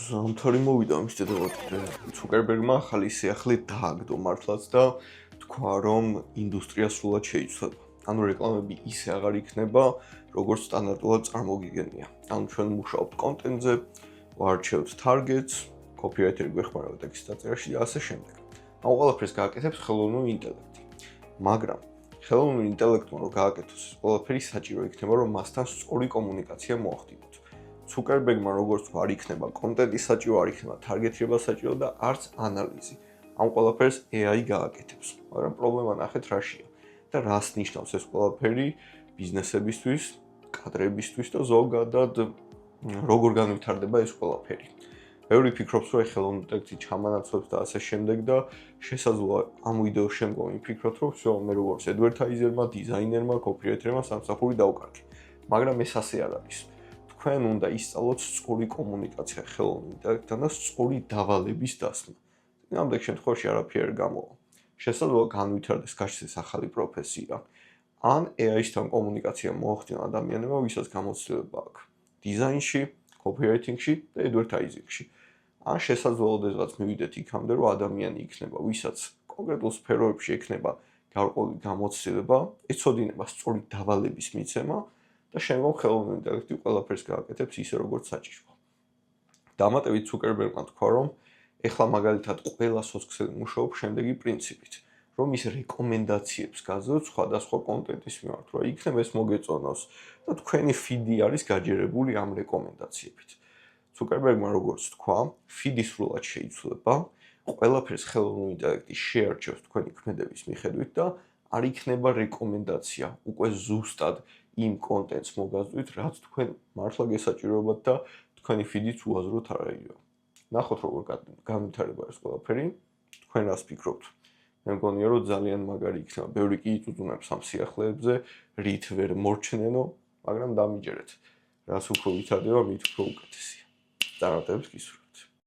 ზამთარი მოვიდა ამის დედავატირე. ცუკერბერგმა ახალი სიახლე დააგდო მართლაც და თქვა, რომ ინდუსტრია სრულად შეიცვლება. ანუ რეკლამები ისე აღარ იქნება, როგორც სტანდარტულად წარმოგიგენია. ანუ ჩვენ მუშაობთ კონტენტზე, ვარჩევთ targets, copywriter-ი გვეხმარება ტექსტის დაწერაში და ასე შემდეგ. ამ ყველაფერს გააკეთებს ხელოვნური ინტელექტი. მაგრამ ხელოვნური ინტელექტმა რომ გააკეთოს, ყველაფერი საჭირო იქნება, რომ მასთან სწორი კომუნიკაცია მოახდინოთ. ცუკერბერგმა როგორც არ იქნება კონტენტი საჭირო, არ იქნება თარგეტირება საჭირო და არც ანალიზი. ამ ყველაფერს AI გააკეთებს. მაგრამ პრობლემა ნახეთ რაშია და რას ნიშნავს ეს ყველაფერი ბიზნესებისთვის, კადრებისთვის და ზოგადად როგორ განვითარდება ეს ყველაფერი. ბევრი ფიქრობს, რომ ხელოვნური ინტელექტი ჩამანაცვლებს და ასე შემდეგ და შესაძლოა ამ ვიდეოს შემდგომ იფიქროთ, რომ всё, მე როგორც advertiser-მა, დიზაინერმა, copywriter-მა სამსახური დავკარგე. მაგრამ ეს ასე არ არის. თქვენ უნდა ისწავლოთ სწორი კომუნიკაცია ხელოვნურ ინტელექტთან და სწორი დავალების დასმა. Ამ შემთხვევაში არაფერი არ გამოვა. შესაძლოა განვითარდეს გაჩნდეს ახალი პროფესია. ან AI-სთან კომუნიკაცია მოახდინა ადამიანებმა, ვისაც გამოცდილება აქვს დიზაინში, copywriting-ში და advertising-ში. ან შესაძლოა ოდესღაც მივიდეთ იქამდე, რომ ადამიანი იქნება, ვისაც კონკრეტულ სფეროებში ექნება გარკვეული გამოცდილება, ეცოდინება სწორი დავალების მიცემა და შემდგომ ხელოვნური ინტელექტი ყველაფერს გააკეთებს ისე, როგორც საჭიროა. დამატებით ცუკერბერგმა თქვა, რომ ეხლა მაგალითად ყველა სოციალური მუშაობს შემდეგი პრინციპით, რომ ის რეკომენდაციებს გაძლევს სხვადასხვა კონტენტის მიმართ, რომ იქნებ ეს მოგეწონოს და თქვენი ფიდი არის გაჯერებული ამ რეკომენდაციებით. ცუკერბერგმა როგორც თქვა, ფიდი სრულად შეიცვლება, ყველაფერს ხელოვნური ინტელექტი შეარჩევს თქვენი ქმედების მიხედვით და არ იქნება რეკომენდაცია, უკვე ზუსტად იმ კონტენტს მოგაზრდით, რაც თქვენ მართლა გესაჭიროებათ და თქვენი ფიდიც უაზროდ არ აიღო. ნახოთ როგორ განვითარდება ეს ყველაფერი, თქვენ რას ფიქრობთ? მე მგონია, რომ ძალიან მაგარი იქნება. ბევრი კი იწუწუნებს ამ სიახლეებზე, რით ვერ მორჩნენო, მაგრამ დამიჯერეთ. რას უფრო ვითარდება, მით უფრო უკეთესია. წარმატებებს გისურვებთ.